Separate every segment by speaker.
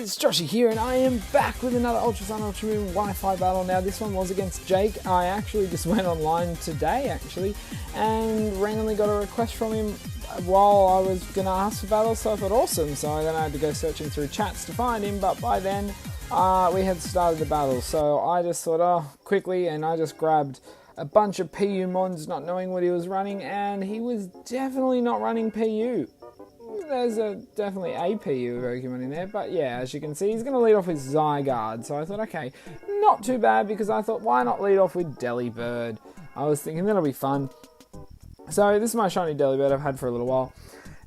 Speaker 1: it's Joshy here, and I am back with another Ultra Sun Ultra Moon Wi-Fi battle. Now this one was against Jake. I actually just went online today and randomly got a request from him while I was going to ask for battles, so I thought awesome. So then I had to go searching through chats to find him, but by then we had started the battle. So I just thought, quickly, and I just grabbed a bunch of PU mods not knowing what he was running, and he was definitely not running PU. There's definitely a PU Pokemon in there, but yeah, as you can see, he's going to lead off with Zygarde. So I thought, okay, not too bad, because I thought, why not lead off with Delibird? I was thinking that'll be fun. So this is my shiny Delibird I've had for a little while,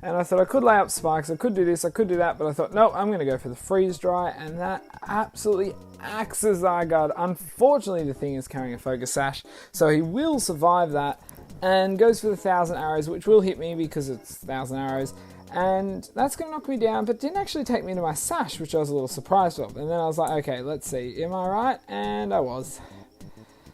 Speaker 1: and I thought I could lay up spikes, I could do this, I could do that, but I thought, nope, I'm going to go for the Freeze Dry, and that absolutely axes Zygarde. Unfortunately, the thing is carrying a Focus Sash, so he will survive that, and goes for the 1,000 arrows, which will hit me because it's 1,000 arrows. And that's going to knock me down, but didn't actually take me into my sash, which I was a little surprised of. And then I was like, okay, let's see, am I right? And I was.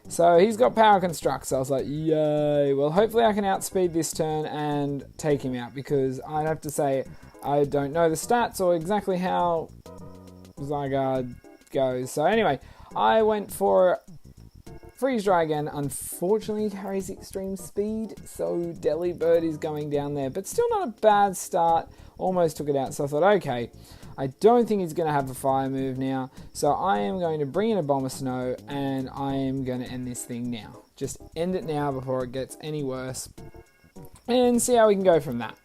Speaker 1: So he's got Power Construct, so I was like, yay. Well, hopefully I can outspeed this turn and take him out, because I'd have to say I don't know the stats or exactly how Zygarde goes. So anyway, I went for Freeze Dry again. Unfortunately, he carries extreme speed, so Delibird is going down there, but still not a bad start. Almost took it out, so I thought, okay, I don't think he's going to have a fire move now, so I am going to bring in a Bomb of Snow, and I am going to end this thing now. Just end it now before it gets any worse, and see how we can go from that.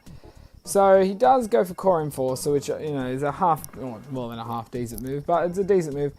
Speaker 1: So he does go for Core Enforcer, which, you know, is a more than a half decent move, but it's a decent move.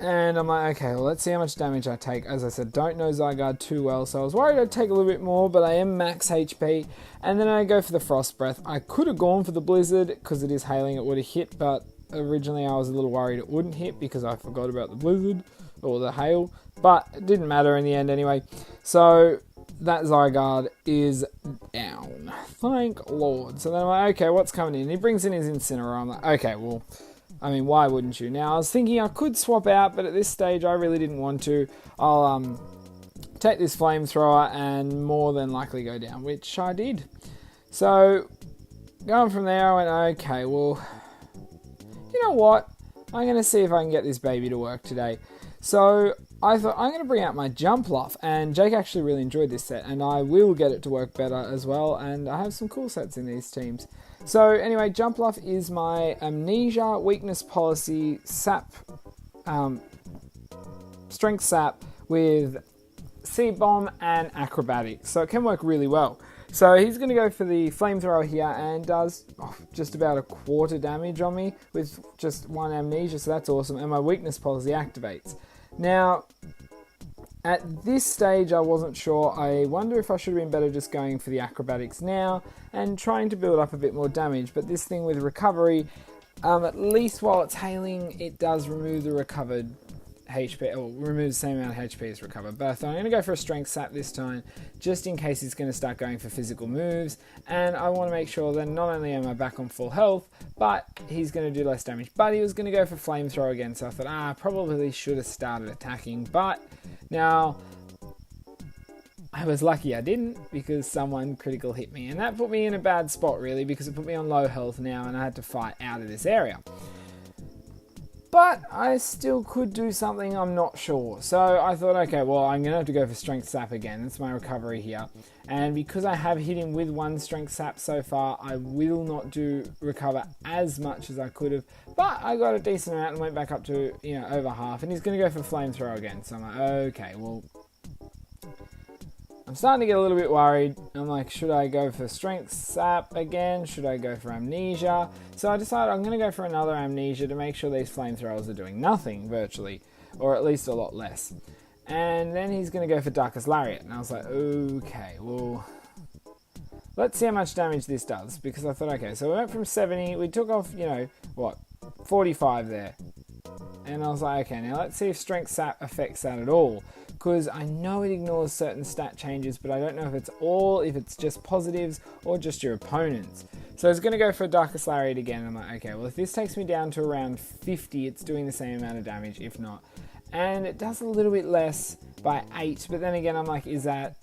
Speaker 1: And I'm like, okay, well, let's see how much damage I take. As I said, don't know Zygarde too well, so I was worried I'd take a little bit more, but I am max HP. And then I go for the Frost Breath. I could have gone for the Blizzard, because it is hailing, it would have hit, but originally I was a little worried it wouldn't hit, because I forgot about the Blizzard, or the hail, but it didn't matter in the end anyway. So that Zygarde is down. Thank Lord. So then I'm like, okay, what's coming in? He brings in his Incineroar. I'm like, okay, well, I mean, why wouldn't you? Now, I was thinking I could swap out, but at this stage, I really didn't want to. I'll take this Flamethrower and more than likely go down, which I did. So, going from there, I went, okay, well, you know what? I'm going to see if I can get this baby to work today. So, I thought, I'm going to bring out my Jumpluff, and Jake actually really enjoyed this set, and I will get it to work better as well, and I have some cool sets in these teams. So anyway, Jumpluff is my Amnesia, Weakness Policy, Sap, Strength Sap with Seed Bomb and Acrobatics, so it can work really well. So he's going to go for the Flamethrower here and does just about a quarter damage on me with just one Amnesia, so that's awesome, and my Weakness Policy activates. Now, at this stage, I wasn't sure. I wonder if I should have been better just going for the Acrobatics now and trying to build up a bit more damage. But this thing with Recovery, at least while it's hailing, it does remove the recovered HP, or remove the same amount of HP as recovered. But I'm going to go for a Strength Sap this time, just in case he's going to start going for physical moves. And I want to make sure that not only am I back on full health, but he's going to do less damage. But he was going to go for Flamethrower again, so I thought, I probably should have started attacking. But now, I was lucky I didn't, because someone critical hit me. And that put me in a bad spot, really, because it put me on low health now, and I had to fight out of this area. But I still could do something, I'm not sure. So I thought, okay, well, I'm going to have to go for Strength Sap again. That's my recovery here. And because I have hit him with one Strength Sap so far, I will not do recover as much as I could have. But I got a decent amount and went back up to, over half. And he's going to go for Flamethrower again. So I'm like, okay, well, I'm starting to get a little bit worried. I'm like, should I go for Strength Sap again? Should I go for Amnesia? So I decided I'm going to go for another Amnesia to make sure these Flamethrowers are doing nothing, virtually. Or at least a lot less. And then he's going to go for Darkest Lariat. And I was like, okay, well, let's see how much damage this does. Because I thought, okay, so we went from 70. We took off, 45 there. And I was like, okay, now let's see if Strength Sap affects that at all. Because I know it ignores certain stat changes, but I don't know if it's just positives or just your opponents. So I was going to go for Darkest Lariat again. I'm like, okay, well, if this takes me down to around 50, it's doing the same amount of damage, if not. And it does a little bit less by 8, but then again, I'm like, is that...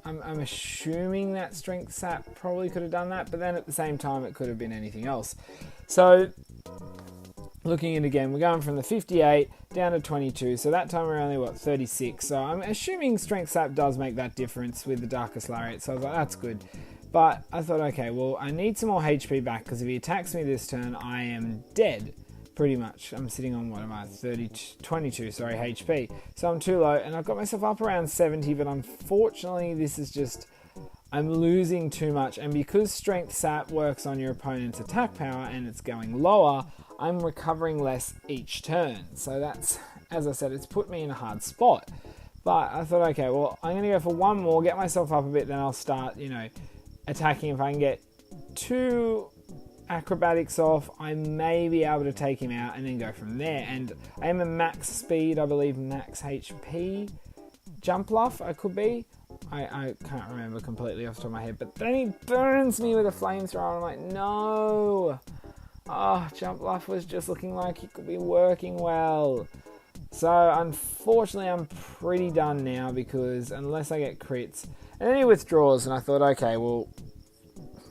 Speaker 1: I'm assuming that Strength Sap probably could have done that, but then at the same time, it could have been anything else. So looking at it again, we're going from the 58 down to 22. So that time we're only, 36. So I'm assuming Strength Sap does make that difference with the Darkest Lariat. So I was like, that's good. But I thought, okay, well, I need some more HP back because if he attacks me this turn, I am dead. Pretty much. I'm sitting on, 22, HP. So I'm too low, and I've got myself up around 70, but unfortunately, this is just, I'm losing too much. And because Strength Sap works on your opponent's attack power and it's going lower, I'm recovering less each turn. So that's, as I said, it's put me in a hard spot. But I thought, okay, well, I'm going to go for one more, get myself up a bit, then I'll start, attacking. If I can get 2 acrobatics off, I may be able to take him out and then go from there. And I am a max speed, I believe max HP jump luff, I could be. I can't remember completely off the top of my head, but then he burns me with a flamethrower. I'm like, no. Oh, jump luff was just looking like it could be working well. So unfortunately, I'm pretty done now because unless I get crits, and then he withdraws, and I thought, okay, well,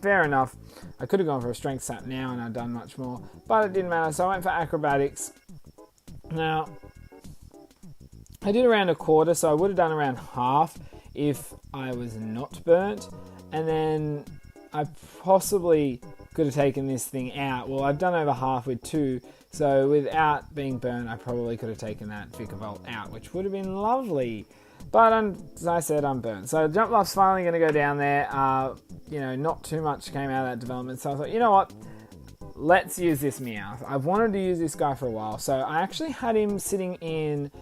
Speaker 1: fair enough. I could have gone for a Strength Sap now and I'd done much more, but it didn't matter. So I went for acrobatics. Now, I did around a quarter, so I would have done around half if I was not burnt. And then I possibly could have taken this thing out. Well, I've done over half with 2, so without being burnt, I probably could have taken that Vikavolt out, which would have been lovely. But as I said, I'm burnt. So Jump Luff's finally going to go down there. Not too much came out of that development. So I thought, you know what? Let's use this Meowth. I've wanted to use this guy for a while. So I actually had him sitting in,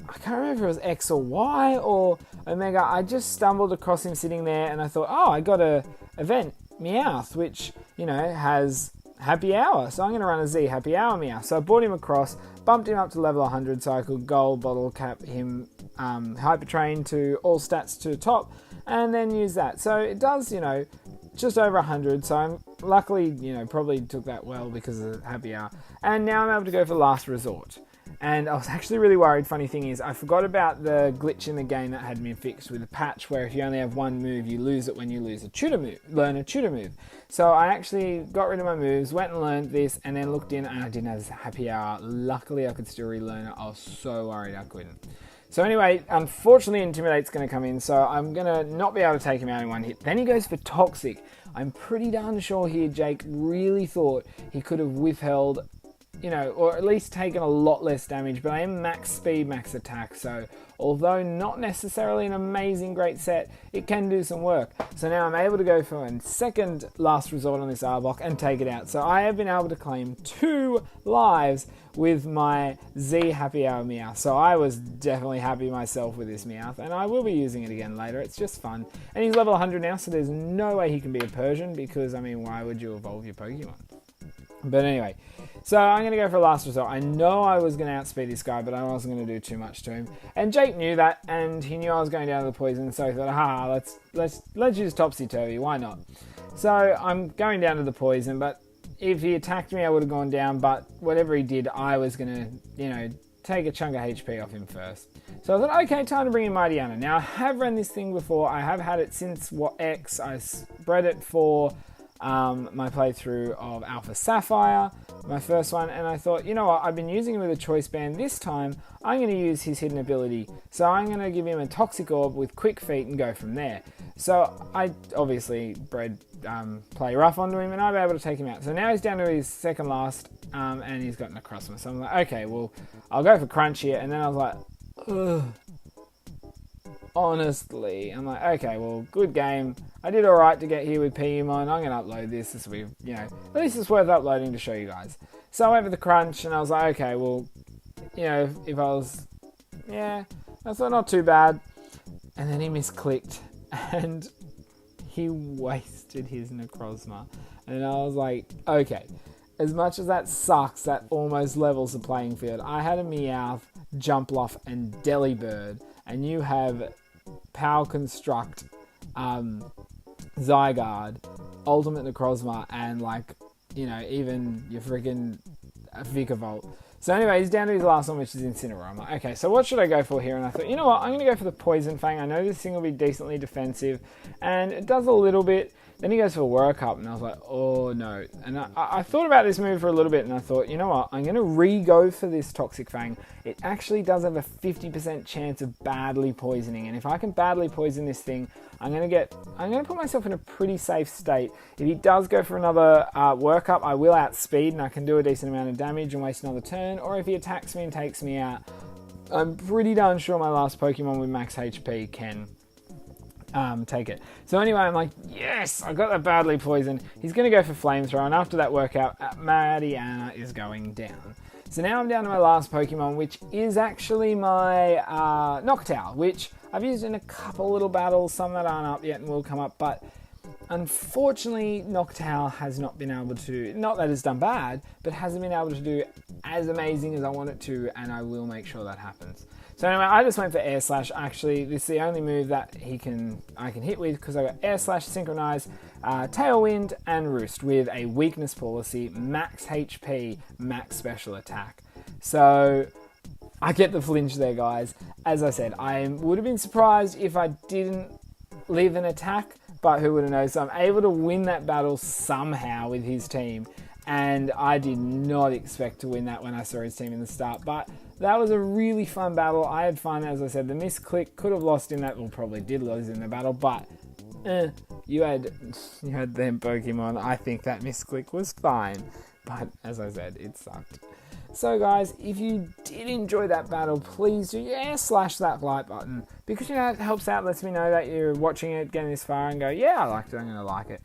Speaker 1: I can't remember if it was X or Y or Omega. I just stumbled across him sitting there and I thought, oh, I got a event, Meowth, which, has Happy Hour. So I'm going to run a Z Happy Hour Meowth. So I brought him across, bumped him up to level 100 so I could gold bottle cap him, hyper train to all stats to the top, and then use that. So it does, just over 100. So I'm luckily, probably took that well because of Happy Hour. And now I'm able to go for Last Resort. And I was actually really worried. Funny thing is, I forgot about the glitch in the game that had been fixed with a patch where if you only have one move, you lose it when you learn a tutor move. So I actually got rid of my moves, went and learned this, and then looked in, and I didn't have Happy Hour. Luckily, I could still relearn it. I was so worried I couldn't. So anyway, unfortunately, Intimidate's going to come in, so I'm going to not be able to take him out in one hit. Then he goes for Toxic. I'm pretty darn sure here Jake really thought he could have withheld, or at least taken a lot less damage, but I am max speed, max attack, so although not necessarily an amazing great set, it can do some work. So now I'm able to go for a second Last Resort on this Arbok and take it out. So I have been able to claim 2 lives with my Z Happy Hour Meowth. So I was definitely happy myself with this Meowth, and I will be using it again later. It's just fun. And he's level 100 now, so there's no way he can be a Persian because, why would you evolve your Pokemon? But anyway, so I'm going to go for a Last Resort. I know I was going to outspeed this guy, but I wasn't going to do too much to him. And Jake knew that, and he knew I was going down to the poison, so he thought, let's use Topsy-Turvy, why not? So I'm going down to the poison, but if he attacked me, I would have gone down, but whatever he did, I was going to, take a chunk of HP off him first. So I thought, okay, time to bring in Mightyana. Now, I have run this thing before. I have had it since X. I spread it for my playthrough of Alpha Sapphire, my first one, and I thought, you know what, I've been using him with a choice band. This time, I'm going to use his hidden ability. So I'm going to give him a Toxic Orb with Quick Feet and go from there. So I obviously bred play rough onto him, and I'm able to take him out. So now he's down to his second last, and he's got Necrozma. So I'm like, okay, well, I'll go for Crunch here, and then I was like, ugh. Honestly, I'm like, okay, well, good game. I did alright to get here with Pigimon. I'm going to upload this. This will be, at least it's worth uploading to show you guys. So I went for the Crunch, and I was like, okay, well, if I was, that's not too bad. And then he misclicked, and he wasted his Necrozma. And I was like, okay, as much as that sucks, that almost levels the playing field. I had a Meowth, Jumpluff, and Delibird, and you have Power Construct, Zygarde, Ultimate Necrozma, and even your freaking Vikavolt. So anyway, he's down to his last one, which is Incineroar. I'm like, okay, so what should I go for here? And I thought, you know what, I'm going to go for the Poison Fang. I know this thing will be decently defensive, and it does a little bit. Then he goes for a workup, and I was like, oh no. And I thought about this move for a little bit, and I thought, you know what, I'm going to re-go for this Toxic Fang. It actually does have a 50% chance of badly poisoning, and if I can badly poison this thing, I'm going to put myself in a pretty safe state. If he does go for another workup, I will outspeed, and I can do a decent amount of damage and waste another turn, or if he attacks me and takes me out, I'm pretty darn sure my last Pokemon with max HP can take it. So anyway, I'm like, yes, I got that badly poisoned. He's going to go for Flamethrower, and after that workout, Mariana is going down. So now I'm down to my last Pokemon, which is actually my Noctowl, which I've used in a couple little battles, some that aren't up yet and will come up, but unfortunately, Noctowl has not been able to, not that it's done bad, but hasn't been able to do as amazing as I want it to, and I will make sure that happens. So anyway, I just went for Air Slash. Actually, this is the only move that I can hit with, because I got Air Slash, Synchronize, Tailwind, and Roost with a weakness policy, max HP, max special attack. So I get the flinch there, guys. As I said, I would have been surprised if I didn't leave an attack, but who would have known? So I'm able to win that battle somehow with his team, and I did not expect to win that when I saw his team in the start, but that was a really fun battle. I had fun, as I said. The misclick could have lost in that, well, probably did lose in the battle, but you had them Pokemon. I think that misclick was fine, but as I said, it sucked. So guys, if you did enjoy that battle, please do slash that like button, because you know it helps out, lets me know that you're watching it, getting this far, and go, yeah, I liked it, I'm going to like it.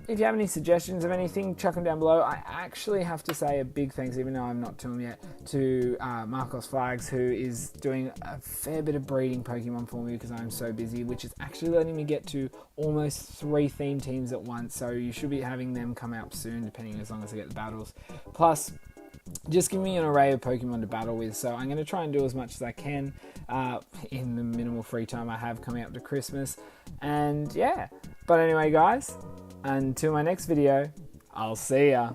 Speaker 1: If you have any suggestions of anything, chuck them down below. I actually have to say a big thanks, even though I'm not to him yet, to Marcos Flags, who is doing a fair bit of breeding Pokemon for me because I'm so busy, which is actually letting me get to almost 3 theme teams at once, so you should be having them come out soon, depending as long as I get the battles. Plus, just give me an array of Pokemon to battle with, so I'm going to try and do as much as I can in the minimal free time I have coming up to Christmas. And yeah, but anyway guys, until my next video, I'll see ya.